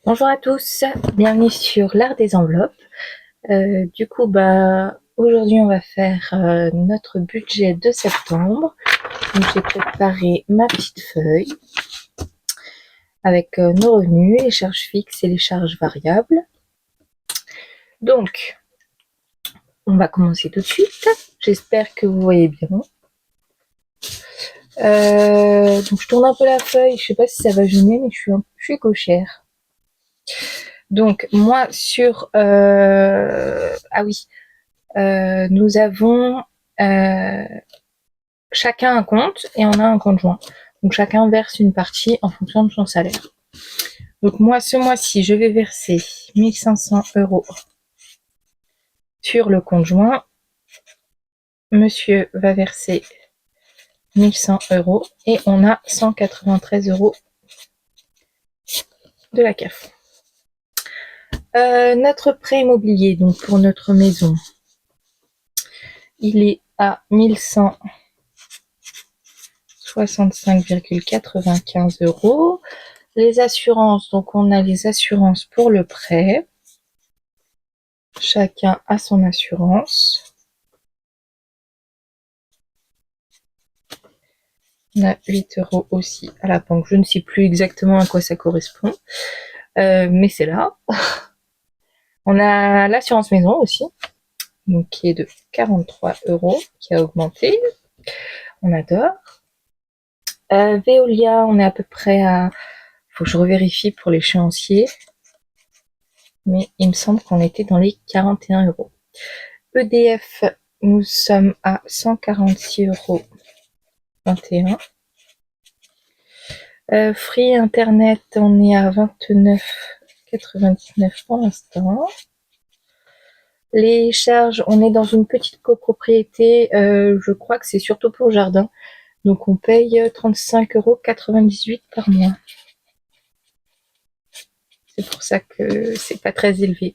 Bonjour à tous, bienvenue sur l'art des enveloppes. Aujourd'hui on va faire notre budget de septembre. Donc j'ai préparé ma petite feuille avec nos revenus, les charges fixes et les charges variables. Donc on va commencer tout de suite. J'espère que vous voyez bien. Donc je tourne un peu la feuille, je sais pas si ça va gêner, mais je suis gauchère. Donc moi nous avons chacun un compte et on a un compte joint. Donc chacun verse une partie en fonction de son salaire. Donc moi, ce mois-ci, je vais verser 1500 € sur le compte joint. Monsieur va verser 1100 € et on a 193 € de la CAF. Notre prêt immobilier, donc pour notre maison, il est à 1165,95 €. Les assurances, donc on a les assurances pour le prêt. Chacun a son assurance. On a 8 € aussi à la banque. Je ne sais plus exactement à quoi ça correspond, mais c'est là. On a l'assurance maison aussi, donc qui est de 43 €, qui a augmenté. On adore. Veolia, on est à peu près à... Faut que je revérifie pour l'échéancier, mais il me semble qu'on était dans les 41 €. EDF, nous sommes à 146,21 €. Free Internet, on est à 29,99 € pour l'instant. Les charges, on est dans une petite copropriété, je crois que c'est surtout pour le jardin. Donc on paye 35,98 € par mois. C'est pour ça que c'est pas très élevé.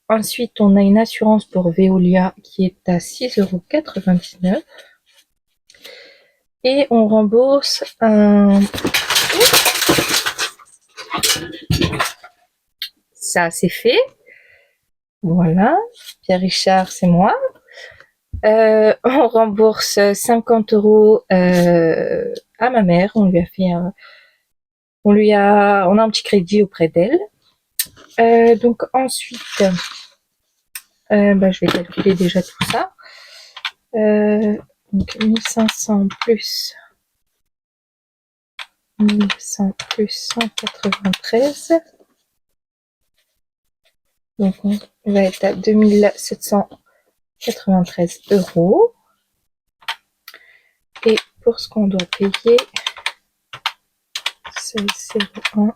Ensuite, on a une assurance pour Veolia qui est à 6,99 €. Et on rembourse un... Ça, c'est fait. Voilà. Pierre Richard, c'est moi. On rembourse 50 € à ma mère. On lui a fait on a un petit crédit auprès d'elle. Donc ensuite, je vais calculer déjà tout ça. Donc 1500 plus 1100 plus 193. Donc on va être à 2793 €. Et pour ce qu'on doit payer, c'est 0,1.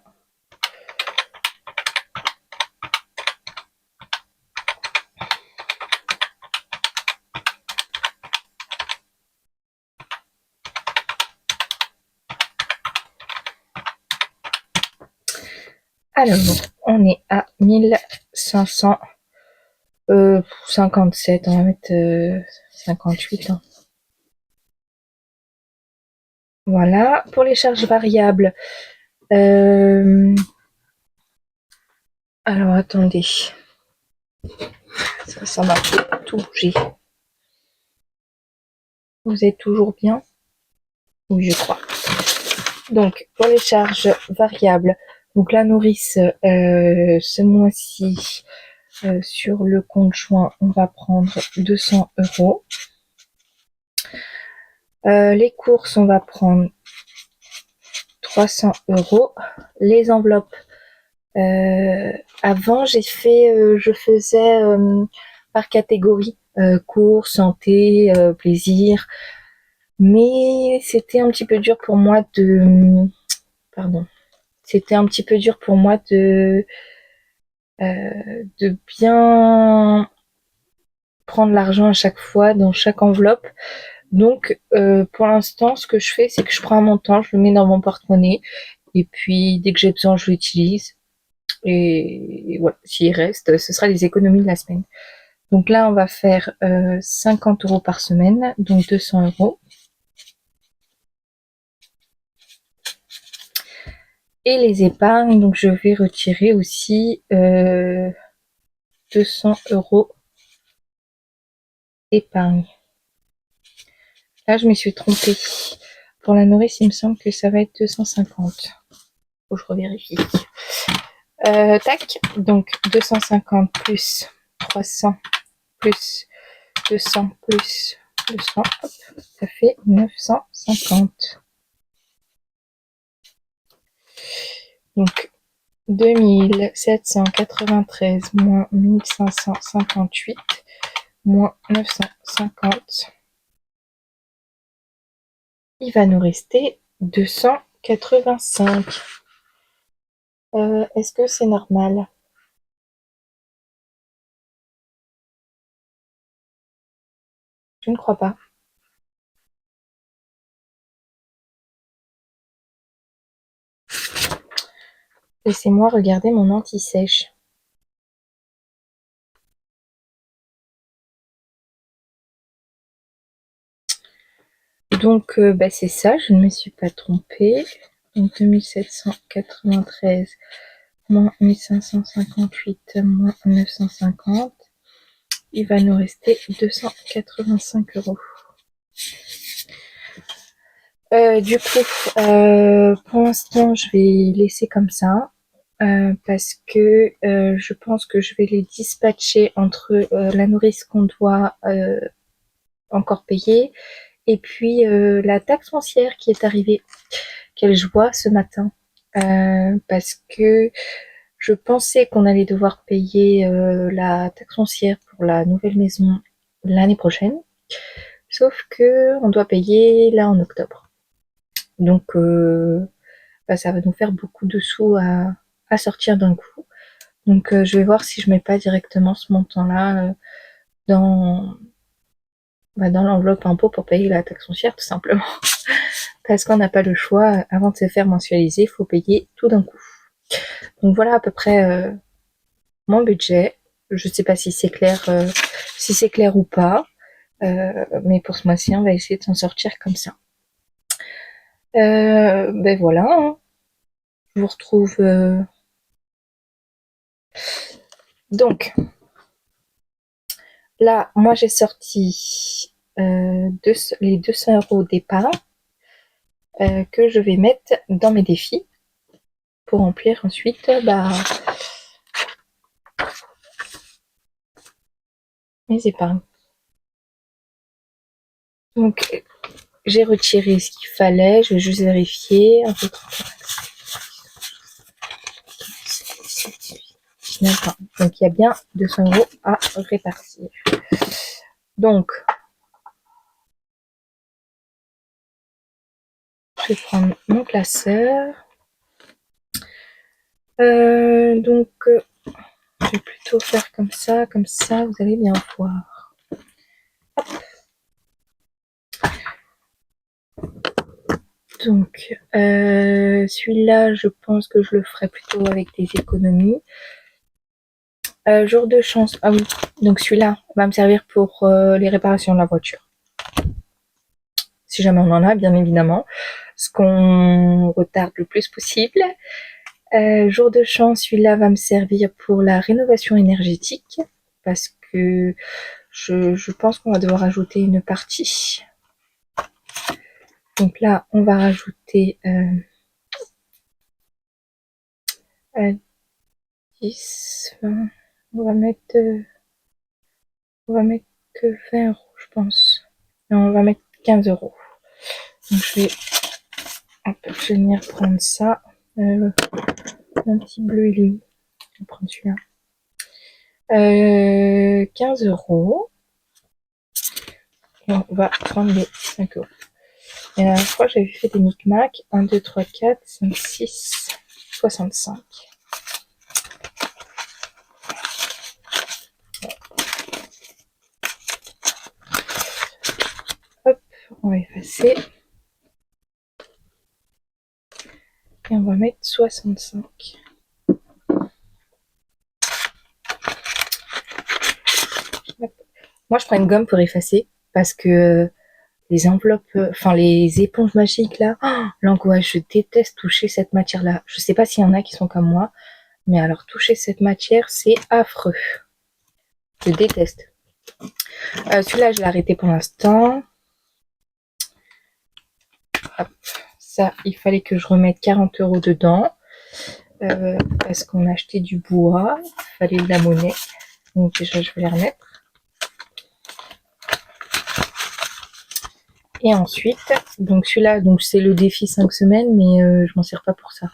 Alors, on est à 1557, on va mettre 58. Hein. Voilà. Pour les charges variables, alors attendez, ça m'a fait tout bouger. Vous êtes toujours bien? Oui, je crois. Donc, pour les charges variables, donc la nourrice, ce mois-ci, sur le compte joint, on va prendre 200 €. Les courses, on va prendre 300 €. Les enveloppes, avant, je faisais par catégorie, courses, santé, plaisir, mais c'était un petit peu dur pour moi c'était un petit peu dur pour moi de bien prendre l'argent à chaque fois dans chaque enveloppe. Donc pour l'instant, ce que je fais, c'est que je prends un montant, je le mets dans mon porte-monnaie, et puis dès que j'ai besoin, je l'utilise. Et voilà, s'il reste, ce sera les économies de la semaine. Donc là, on va faire 50 € par semaine, donc 200 €. Et les épargnes, donc je vais retirer aussi 200 € d'épargne. Là, je me suis trompée. Pour la nourrice, il me semble que ça va être 250. Faut que je revérifie. Tac, donc 250 plus 300 plus 200 plus 200, hop, ça fait 950. Donc 2793 moins 1558 moins 950. Il va nous rester 285. Est-ce que c'est normal? Je ne crois pas. Laissez-moi regarder mon anti-sèche. Donc, c'est ça, je ne me suis pas trompée. Donc, 2793 moins 1558 moins 950. Il va nous rester 285 €. Du coup, pour l'instant, je vais laisser comme ça. Parce que je pense que je vais les dispatcher entre la nourrice qu'on doit encore payer et puis la taxe foncière qui est arrivée, qu'elle joue ce matin. Parce que je pensais qu'on allait devoir payer la taxe foncière pour la nouvelle maison l'année prochaine, sauf que on doit payer là en octobre. Donc ça va nous faire beaucoup de sous à sortir d'un coup. Donc je vais voir si je mets pas directement ce montant-là dans, dans l'enveloppe impôt pour payer la taxe foncière tout simplement. Parce qu'on n'a pas le choix, avant de se faire mensualiser, il faut payer tout d'un coup. Donc voilà à peu près mon budget. Je sais pas si c'est clair ou pas. Mais pour ce mois-ci, on va essayer de s'en sortir comme ça. Voilà, hein. Je vous retrouve. Donc, là, moi j'ai sorti les 200 € d'épargne que je vais mettre dans mes défis pour remplir ensuite mes épargnes. Donc, j'ai retiré ce qu'il fallait, je vais juste vérifier. Un peu trop. Donc, il y a bien 200 € à répartir. Donc, je vais prendre mon classeur. Donc, je vais plutôt faire comme ça, vous allez bien voir. Hop. Donc, celui-là, je pense que je le ferai plutôt avec des économies. Jour de chance, ah oui, donc celui-là va me servir pour les réparations de la voiture. Si jamais on en a, bien évidemment. Ce qu'on retarde le plus possible. Jour de chance, celui-là va me servir pour la rénovation énergétique. Parce que je pense qu'on va devoir ajouter une partie. Donc là, on va rajouter 10, 20. On va mettre que 20 €, je pense. Non, on va mettre 15 €. Donc je vais venir prendre ça. Un petit bleu, il est où? Je vais prendre celui-là. 15 €. Et on va prendre les 5 €. Et la dernière fois, j'avais fait des micmacs. 1, 2, 3, 4, 5, 6, 65. Hop, on va effacer. Et on va mettre 65. Hop. Moi, je prends une gomme pour effacer parce que les enveloppes, enfin les éponges magiques là, oh, l'angoisse, je déteste toucher cette matière là. Je sais pas s'il y en a qui sont comme moi, mais alors toucher cette matière, c'est affreux. Je déteste. Celui-là, je l'ai arrêté pour l'instant. Hop. Ça, il fallait que je remette 40 € dedans. Parce qu'on a acheté du bois. Il fallait de la monnaie. Donc déjà, je vais les remettre. Et ensuite, donc celui-là, donc c'est le défi 5 semaines, mais je m'en sers pas pour ça.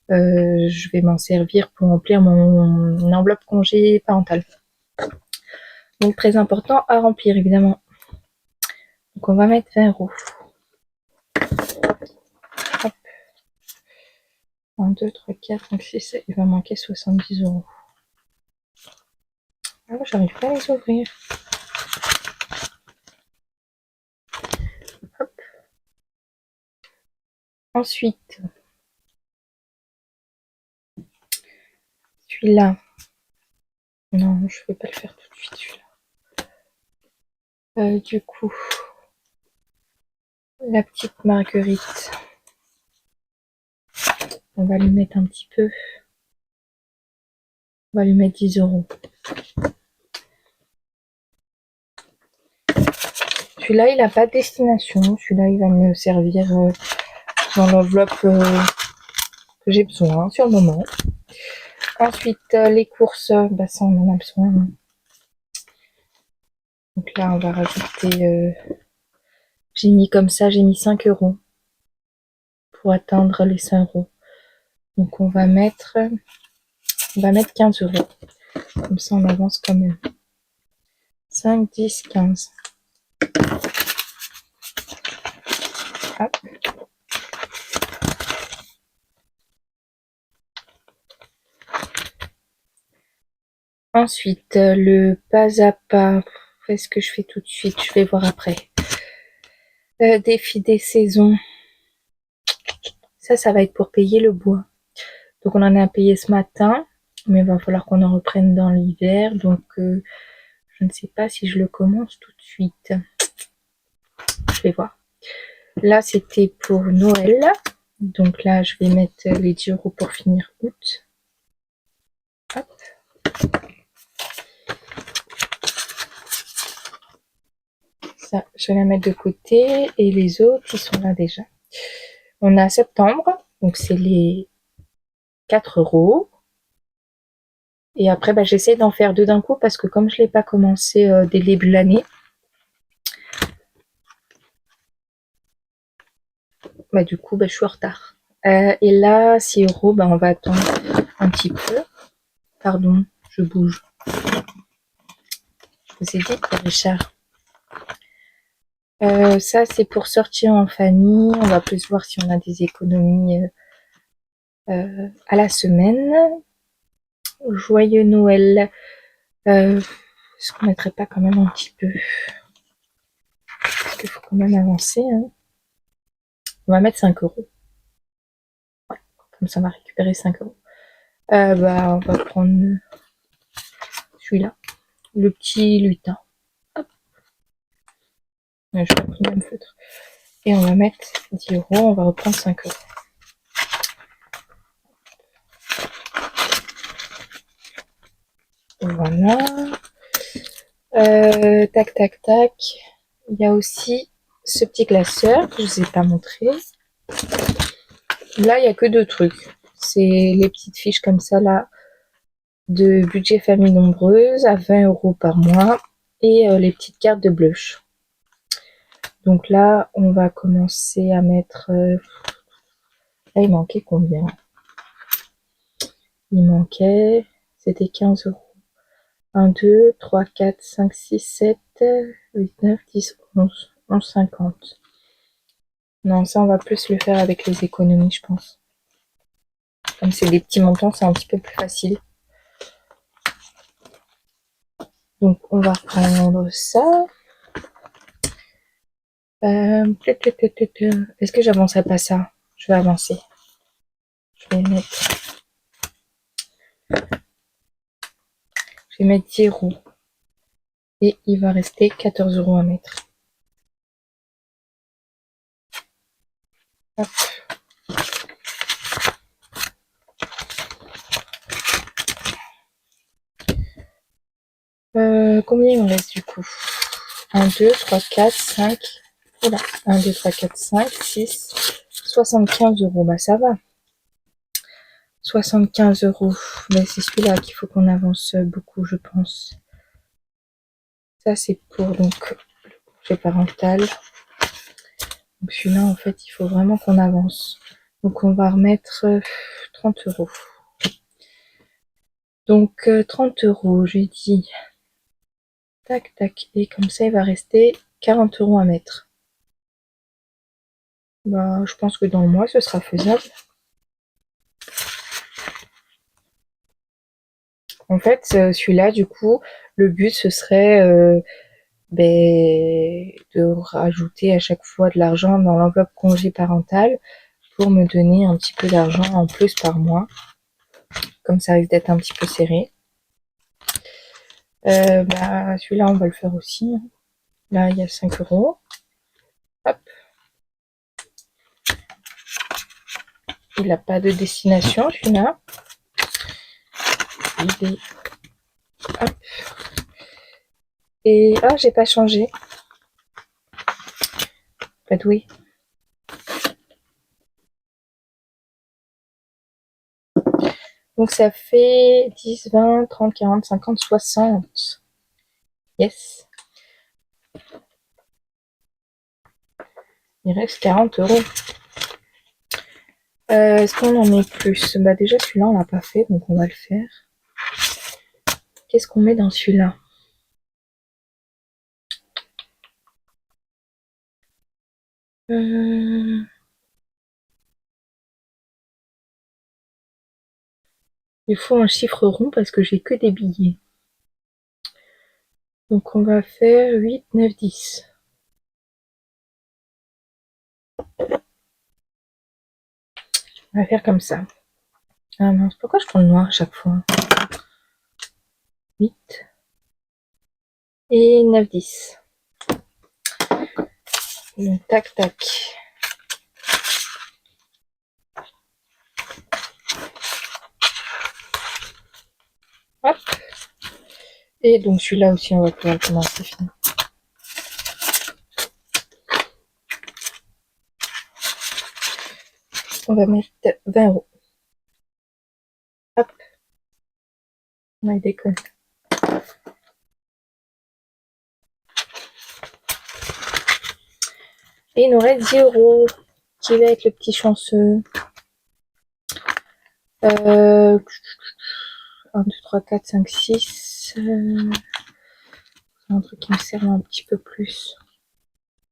Je vais m'en servir pour remplir mon enveloppe congé parental. Donc très important à remplir, évidemment. Donc on va mettre 20 €. Hop. 1, 2, 3, 4, 5, 6, 7. Il va manquer 70 €. Ah, j'arrive pas à les ouvrir. Hop. Ensuite, celui-là. Non, je vais pas le faire tout de suite, celui-là. Du coup, la petite marguerite. On va lui mettre un petit peu. On va lui mettre 10 €. Celui-là, il n'a pas de destination. Celui-là, il va me servir dans l'enveloppe que j'ai besoin sur le moment. Ensuite, les courses, bah ça, on en a besoin. Donc là, on va rajouter... j'ai mis comme ça, j'ai mis 5 € pour atteindre les 5 €. Donc on va mettre 15 €. Comme ça, on avance quand même. 5, 10, 15. Hop. Ensuite, le pas à pas. Qu'est-ce que je fais tout de suite? Je vais voir après. Défi des saisons. Ça va être pour payer le bois. Donc on en a payé ce matin, mais il va falloir qu'on en reprenne dans l'hiver. Donc je ne sais pas si je le commence tout de suite. Je vais voir. Là, c'était pour Noël. Donc là, je vais mettre les 10 € pour finir août. Hop. Ça, je vais la mettre de côté. Et les autres, ils sont là déjà. On a septembre. Donc c'est les 4 €. Et après, bah, j'essaie d'en faire 2 d'un coup parce que comme je ne l'ai pas commencé dès le début de l'année, bah, du coup, bah, je suis en retard. Et là, 6 €, bah, on va attendre un petit peu. Pardon, je bouge. Je vous ai dit, Richard. Ça, c'est pour sortir en famille. On va plus voir si on a des économies à la semaine. Joyeux Noël. Est-ce qu'on mettrait pas quand même un petit peu? Parce qu'il faut quand même avancer. Hein. On va mettre 5 €. Ouais, comme ça, on va récupérer 5 €. Bah, on va prendre celui-là. Le petit lutin. Hop. Je vais prendre le même feutre. Et on va mettre 10 €. On va reprendre 5 €. Voilà. Tac, tac, tac. Il y a aussi ce petit classeur que je ne vous ai pas montré. Là, il n'y a que 2 trucs. C'est les petites fiches comme ça, là, de budget famille nombreuse à 20 € par mois et les petites cartes de blush. Donc là, on va commencer à mettre... Là, il manquait combien? Il manquait... C'était 15 €. 1, 2, 3, 4, 5, 6, 7, 8, 9, 10, 11, 11,50. Non, ça, on va plus le faire avec les économies, je pense. Comme c'est des petits montants, c'est un petit peu plus facile. Donc, on va prendre ça. Est-ce que j'avancerai pas ça? Je vais avancer. Je vais mettre... Je vais mettre 10 €. Et il va rester 14 € à mettre. Hop. Combien il me reste du coup? 1, 2, 3, 4, 5. Voilà. 1, 2, 3, 4, 5, 6. 75 euros. Bah ça va. 75 euros. Mais c'est celui-là qu'il faut qu'on avance beaucoup, je pense. Ça, c'est pour donc le congé parental. Donc celui-là, en fait, il faut vraiment qu'on avance. Donc on va remettre 30 euros. Donc 30 euros, j'ai dit. Tac, tac. Et comme ça, il va rester 40 euros à mettre. Bah, je pense que dans le mois, ce sera faisable. En fait, celui-là, du coup, le but, ce serait de rajouter à chaque fois de l'argent dans l'enveloppe congé parental pour me donner un petit peu d'argent en plus par mois. Comme ça risque d'être un petit peu serré. Bah, celui-là, on va le faire aussi. Là, il y a 5 euros. Hop. Il n'a pas de destination, celui-là. Il est... Hop. Et... Ah, j'ai pas changé. Pas doué. Donc ça fait 10, 20, 30, 40, 50, 60. Yes. Il reste 40 euros. Est-ce qu'on en met plus? Bah déjà celui-là on l'a pas fait, donc on va le faire. Qu'est-ce qu'on met dans celui-là? Il faut un chiffre rond parce que j'ai que des billets. Donc on va faire 8, 9, 10. On va faire comme ça. Ah mince, pourquoi je prends le noir à chaque fois? 8 et 9, 10. Donc tac tac. Hop. Et donc celui-là aussi on va pouvoir le commencer fini. On va mettre 20 euros. Hop. On il déconne. Et il nous reste 10 euros. Qui va être le petit chanceux? 1, 2, 3, 4, 5, 6. Un truc qui me sert un petit peu plus.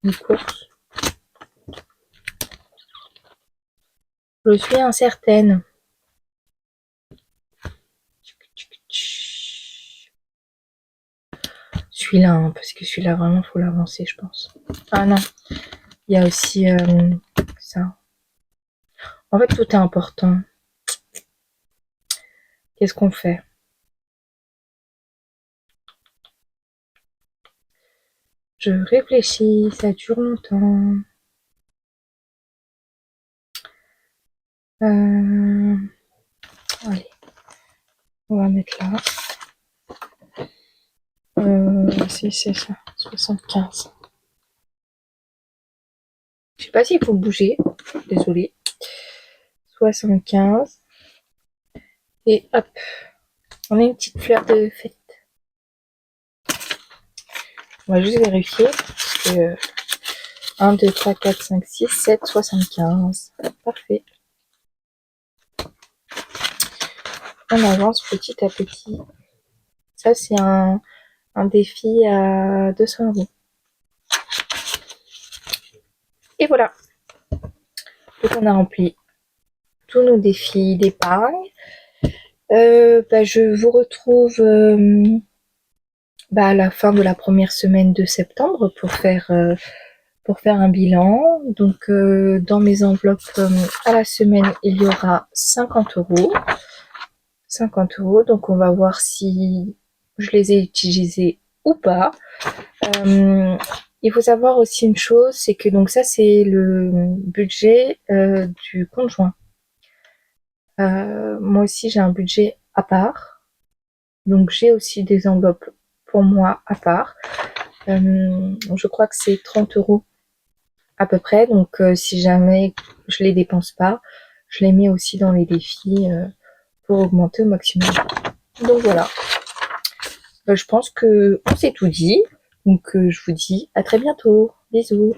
Une course. Je suis incertaine. Celui-là, hein, parce que celui-là, vraiment, faut l'avancer, je pense. Ah non. Il y a aussi ça. En fait, tout est important. Qu'est-ce qu'on fait? Je réfléchis, ça dure longtemps. Allez, on va mettre là. Si c'est ça, 75. Je sais pas s'il faut bouger, désolée. 75. Et hop, on a une petite fleur de fête. On va juste vérifier. Parce que 1, 2, 3, 4, 5, 6, 7, 75. Parfait. On avance petit à petit. Ça, c'est un défi à 200 euros. Et voilà. Donc, on a rempli tous nos défis d'épargne. Je vous retrouve à la fin de la première semaine de septembre pour faire un bilan. Donc dans mes enveloppes à la semaine, il y aura 50 euros. 50 euros. Donc on va voir si je les ai utilisés ou pas. Il faut savoir aussi une chose, c'est que donc ça c'est le budget du conjoint. Moi aussi j'ai un budget à part, donc j'ai aussi des enveloppes pour moi à part. Je crois que c'est 30 € à peu près, donc si jamais je les dépense pas, je les mets aussi dans les défis pour augmenter au maximum. Donc voilà, je pense que on s'est tout dit, donc je vous dis à très bientôt, bisous.